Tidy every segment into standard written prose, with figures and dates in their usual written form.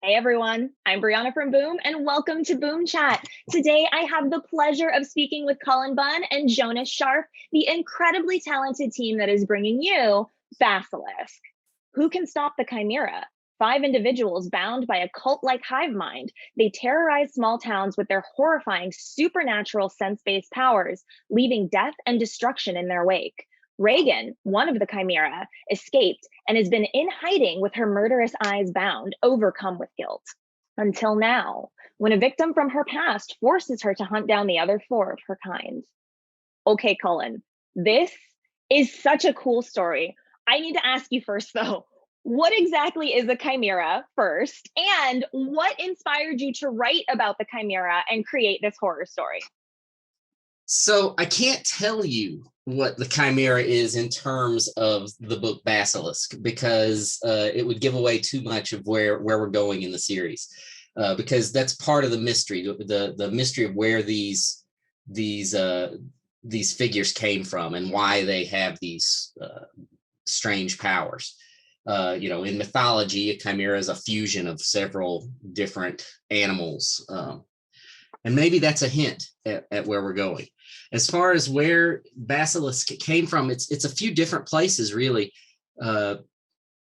Hey everyone, I'm Breanna from Boom and welcome to Boom Chat. Today I have the pleasure of speaking with Cullen Bunn and Jonas Scharf, the incredibly talented team that is bringing you Basilisk. Who can stop the Chimera? Five individuals bound by a cult-like hive mind. They terrorize small towns with their horrifying supernatural sense-based powers, leaving death and destruction in their wake. Regan, one of the Chimera, escaped and has been in hiding with her murderous eyes bound, overcome with guilt. Until now, when a victim from her past forces her to hunt down the other four of her kind. Okay, Cullen, this is such a cool story. I need to ask you first, though, what exactly is a Chimera first? And what inspired you to write about the Chimera and create this horror story? So I can't tell you what the Chimera is in terms of the book Basilisk because it would give away too much of where we're going in the series. Because that's part of the mystery, the mystery of where these figures came from and why they have these strange powers. In mythology, a chimera is a fusion of several different animals. And maybe that's a hint at where we're going. As far as where Basilisk came from, it's a few different places, really. I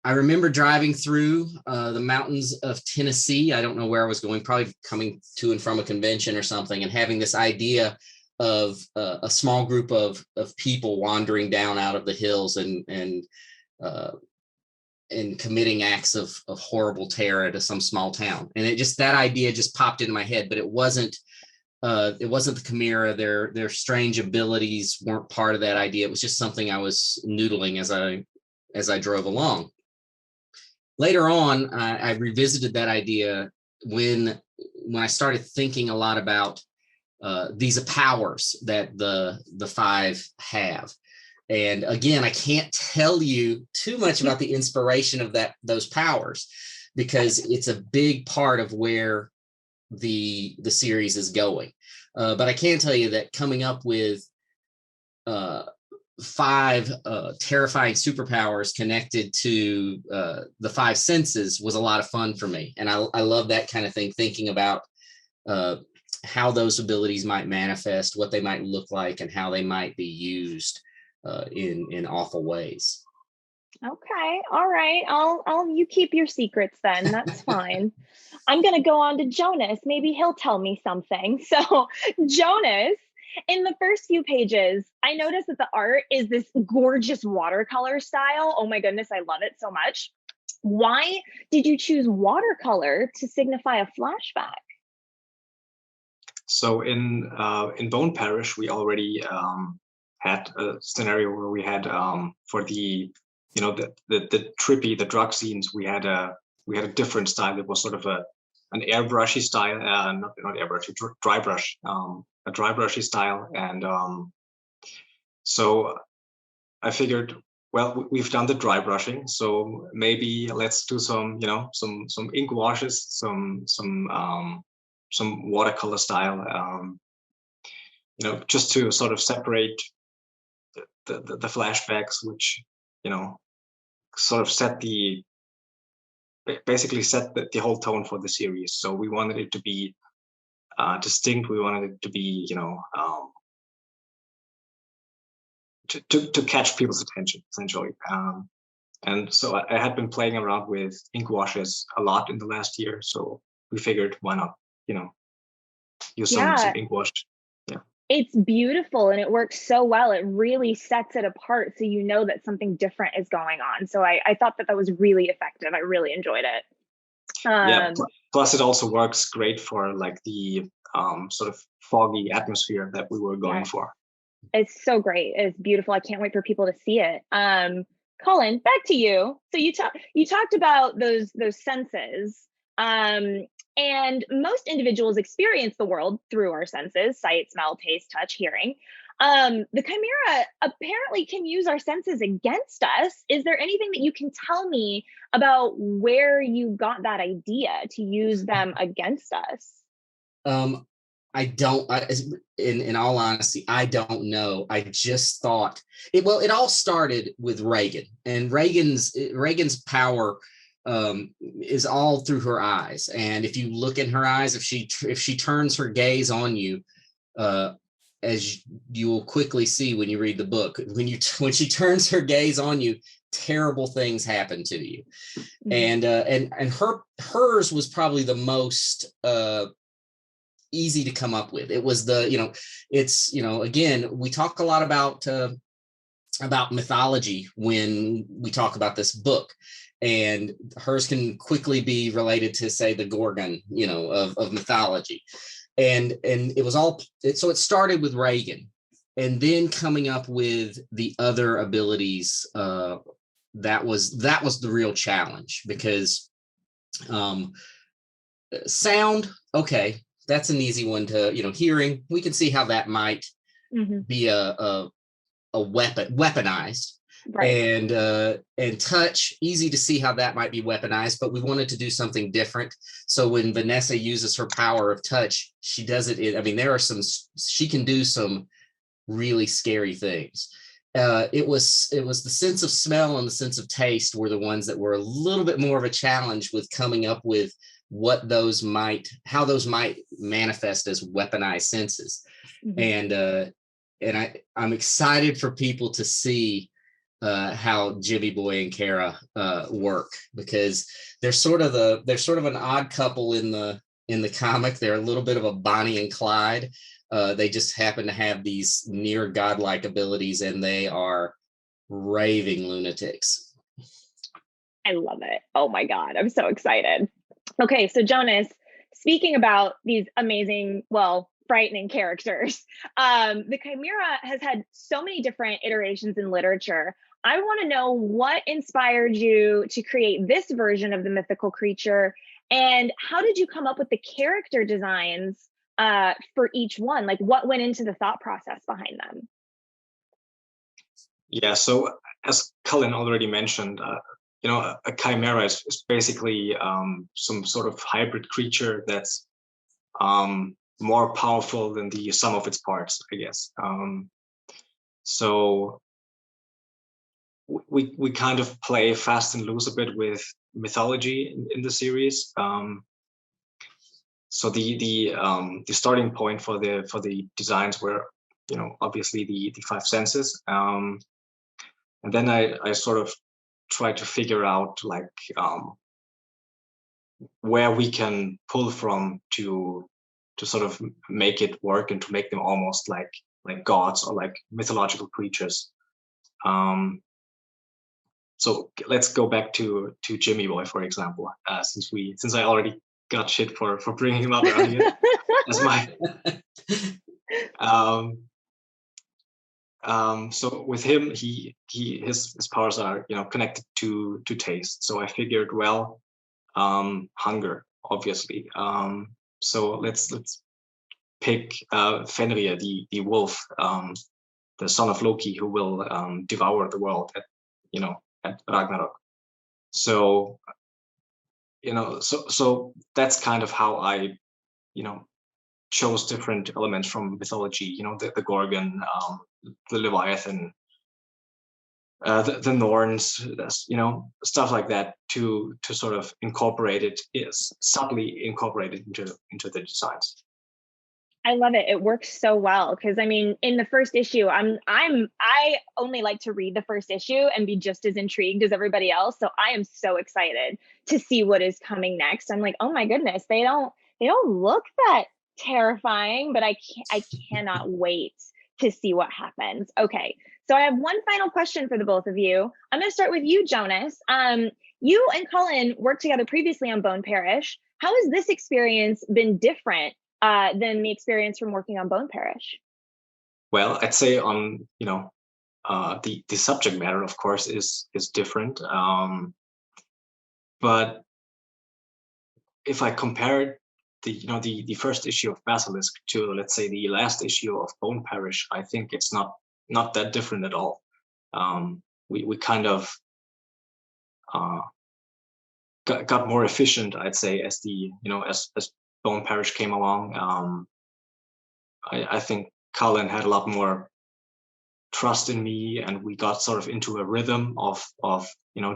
remember driving through the mountains of Tennessee. I don't know where I was going, probably coming to and from a convention or something, and having this idea of a small group of people wandering down out of the hills and committing acts of horrible terror to some small town. And that idea just popped into my head, but it wasn't the Chimera. Their strange abilities weren't part of that idea. It was just something I was noodling as I drove along. Later on, I revisited that idea when I started thinking a lot about these powers that the five have. And again, I can't tell you too much about the inspiration of those powers because it's a big part of where the series is going. But I can tell you that coming up with five terrifying superpowers connected to the five senses was a lot of fun for me. And I love that kind of thing, thinking about how those abilities might manifest, what they might look like, and how they might be used in awful ways. Okay, all right. I'll you keep your secrets then. That's fine. I'm gonna go on to Jonas. Maybe he'll tell me something. So, Jonas, in the first few pages, I noticed that the art is this gorgeous watercolor style. Oh my goodness, I love it so much. Why did you choose watercolor to signify a flashback? So in Bone Parish, we already had a scenario where we had for the the drug scenes, we had a different style. It was sort of an airbrushy style, not airbrushy, dry brush, a dry brushy style. And so I figured, well, we've done the dry brushing, so maybe let's do some some ink washes, some watercolor style, just to sort of separate the flashbacks, which sort of basically set the whole tone for the series. So we wanted it to be distinct. We wanted it to be to catch people's attention, essentially. And so I had been playing around with ink washes a lot in the last year, so we figured, why not use some ink wash. Yeah, it's beautiful and it works so well. It really sets it apart, so you know that something different is going on. So I thought that was really effective. I really enjoyed it. Yeah. Plus, it also works great for like the sort of foggy atmosphere that we were going for. It's so great. It's beautiful. I can't wait for people to see it. Cullen, back to you. So you talked about those senses. And most individuals experience the world through our senses: sight, smell, taste, touch, hearing. The Chimera apparently can use our senses against us. Is there anything that you can tell me about where you got that idea to use them against us? I don't, in all honesty, I don't know. I just thought it all started with Regan, and Regan's power is all through her eyes. And if you look in her eyes, if she turns her gaze on you, as you will quickly see when you read the book, when she turns her gaze on you, terrible things happen to you. Mm-hmm. And hers was probably the most easy to come up with. It was again, we talk a lot about mythology when we talk about this book, and hers can quickly be related to, say, the Gorgon, of mythology. And it was so it started with Regan, and then coming up with the other abilities. That was the real challenge, because sound, okay, that's an easy one to, hearing, we can see how that might mm-hmm. be a weaponized. Right. And touch, easy to see how that might be weaponized, but we wanted to do something different. So when Vanessa uses her power of touch, she does it. She can do some really scary things. It was the sense of smell and the sense of taste were the ones that were a little bit more of a challenge with coming up with how those might manifest as weaponized senses. Mm-hmm. And I'm excited for people to see how Jimmy Boy and Kara work, because they're sort of an odd couple in the comic. They're a little bit of a Bonnie and Clyde. They just happen to have these near godlike abilities, and they are raving lunatics. I love it. Oh my God, I'm so excited. Okay, so Jonas, speaking about these amazing, frightening characters, the Chimera has had so many different iterations in literature. I want to know what inspired you to create this version of the mythical creature, and how did you come up with the character designs for each one? Like, what went into the thought process behind them? Yeah, so as Cullen already mentioned, a chimera is basically some sort of hybrid creature that's more powerful than the sum of its parts, I guess. So we kind of play fast and loose a bit with mythology in the series. So the starting point for the designs were, obviously the five senses, and then I sort of tried to figure out where we can pull from to sort of make it work and to make them almost like gods or like mythological creatures. So let's go back to Jimmy Boy, for example, since I already got shit for bringing him up earlier as my. So with him, his powers are connected to taste. So I figured, hunger, obviously. So let's pick Fenrir, the wolf, the son of Loki, who will devour the world at Ragnarok. So so that's kind of how I chose different elements from mythology. The Gorgon, the Leviathan, the Norns, stuff like that, to sort of incorporate it, is subtly incorporated into the designs. I love it. It works so well, because in the first issue, I only like to read the first issue and be just as intrigued as everybody else. So I am so excited to see what is coming next. I'm like, oh my goodness, they don't look that terrifying, but I cannot wait to see what happens. Okay, so I have one final question for the both of you. I'm going to start with you, Jonas. You and Cullen worked together previously on Bone Parish. How has this experience been different than the experience from working on Bone Parish? Well, I'd say on the subject matter, of course, is different. But if I compare the first issue of Basilisk to, let's say, the last issue of Bone Parish, I think it's not that different at all. We kind of got more efficient, I'd say, as as Bone Parish came along. I think Cullen had a lot more trust in me, and we got sort of into a rhythm of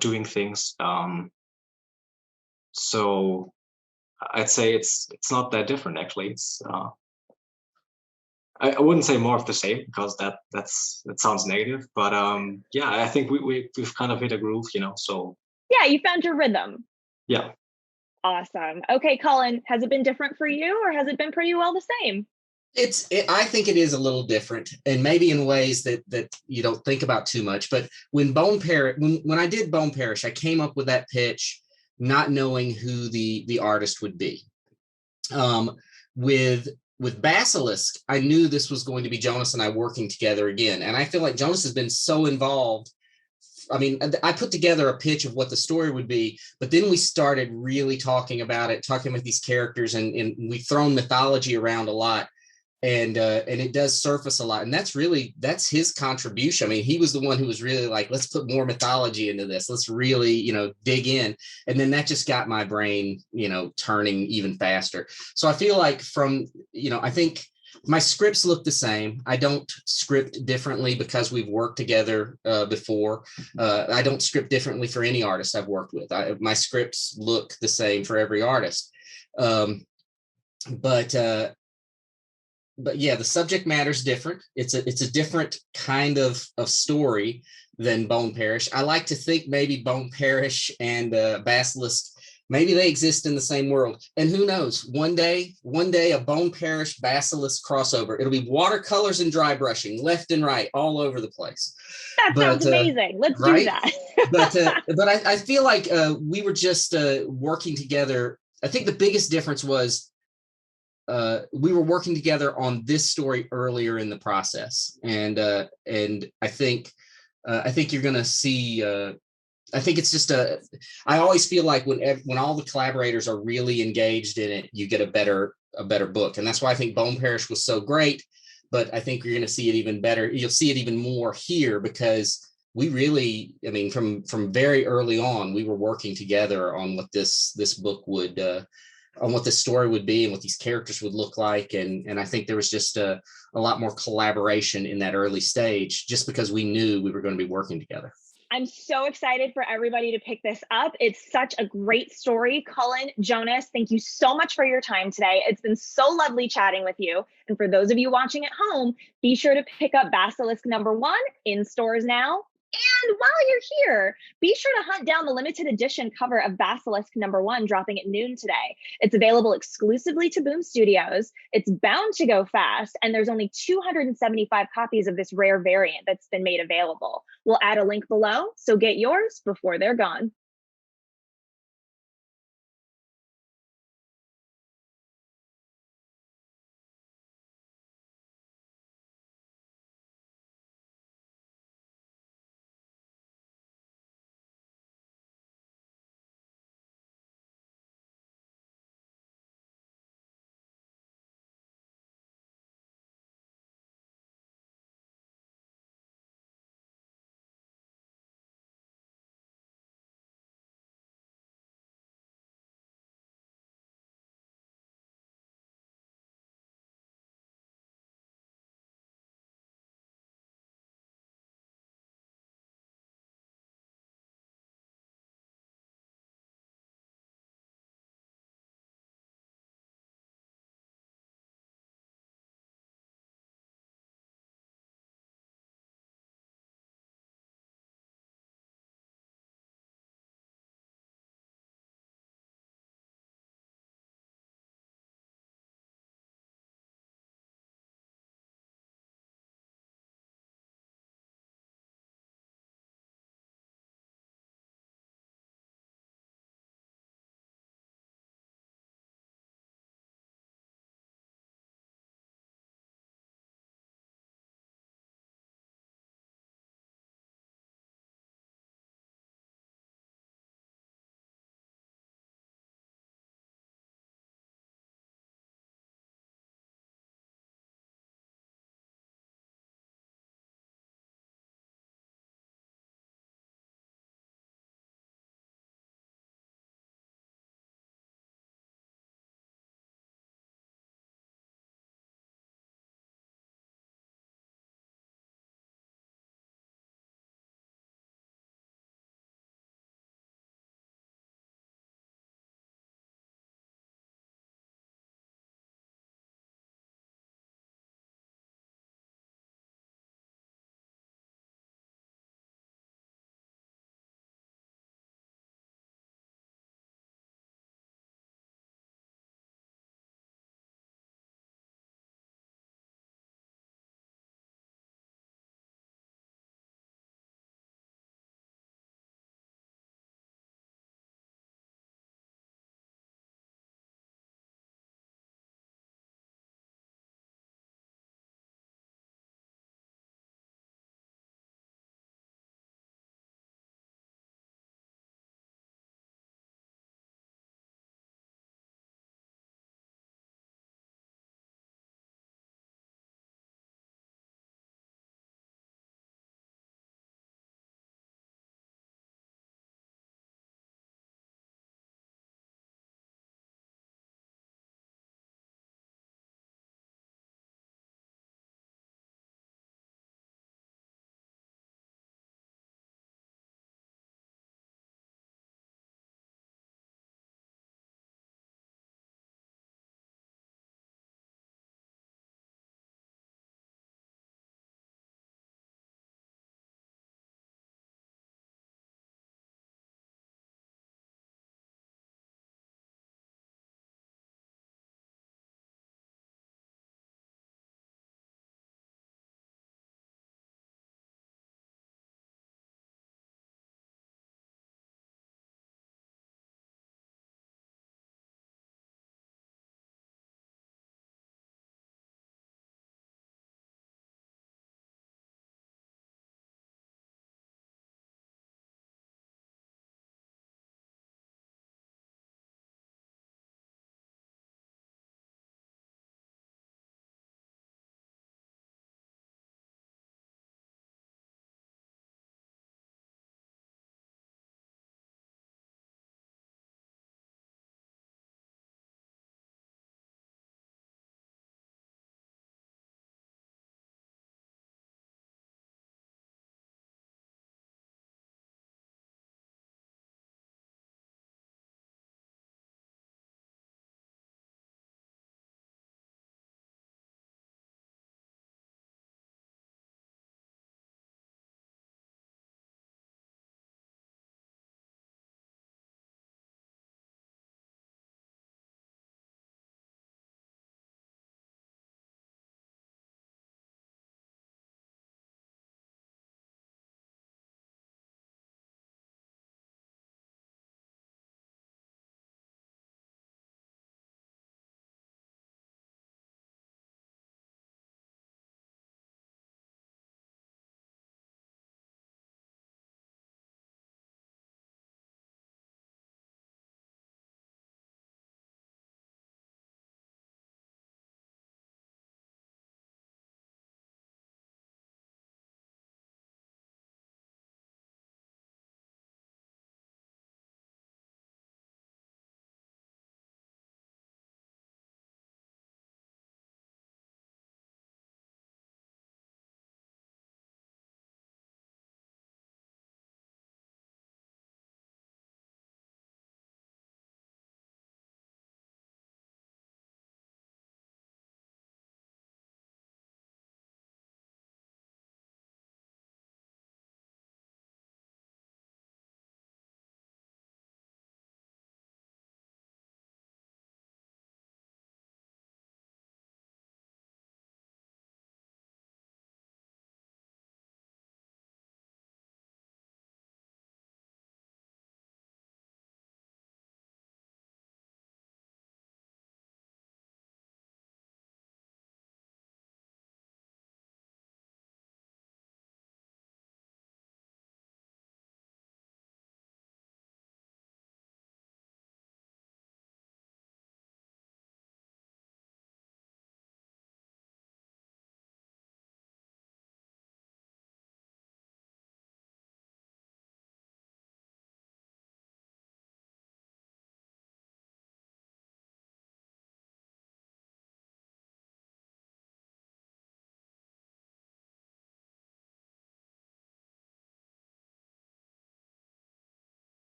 doing things. So I'd say it's not that different actually. It's I wouldn't say more of the same because that sounds negative, but yeah, I think we've kind of hit a groove, you know. So Yeah, you found your rhythm. yeah. Awesome. Okay, Cullen, has it been different for you, or has it been pretty well the same? I think it is a little different, and maybe in ways that you don't think about too much. But when when I did Bone Parish, I came up with that pitch not knowing who the artist would be. Um, with Basilisk, I knew this was going to be Jonas and I working together again, and I feel like Jonas has been so involved. I mean, I put together a pitch of what the story would be, but then we started really talking about it, talking about these characters, and we've thrown mythology around a lot, and it does surface a lot, and that's his contribution. I mean, he was the one who was really like, let's put more mythology into this, let's really, you know, dig in, and then that just got my brain, you know, turning even faster. So I feel like I think my scripts look the same. I don't script differently because we've worked together before. I don't script differently for any artist I've worked with. My scripts look the same for every artist. Um, but yeah, the subject matter is different. It's a different kind of story than Bone Parish. I like to think maybe Bone Parish and Basilisk, maybe they exist in the same world. And who knows? One day, a Bone Parish Basilisk crossover. It'll be watercolors and dry brushing, left and right, all over the place. That sounds amazing. Let's do that. but I feel like we were just working together. I think the biggest difference was we were working together on this story earlier in the process, and I think you're going to see. I think it's just I always feel like when all the collaborators are really engaged in it, you get a better book, and that's why I think Bone Parish was so great. But I think you're going to see it even better. You'll see it even more here because we really, I mean, from very early on, we were working together on what this book would. On what this story would be and what these characters would look like. And I think there was just a lot more collaboration in that early stage, just because we knew we were going to be working together. I'm so excited for everybody to pick this up. It's such a great story. Cullen, Jonas, thank you so much for your time today. It's been so lovely chatting with you. And for those of you watching at home, be sure to pick up Basilisk #1 in stores now. And while you're here, be sure to hunt down the limited edition cover of Basilisk #1 dropping at noon today. It's available exclusively to Boom Studios. It's bound to go fast, and there's only 275 copies of this rare variant that's been made available. We'll add a link below, so get yours before they're gone.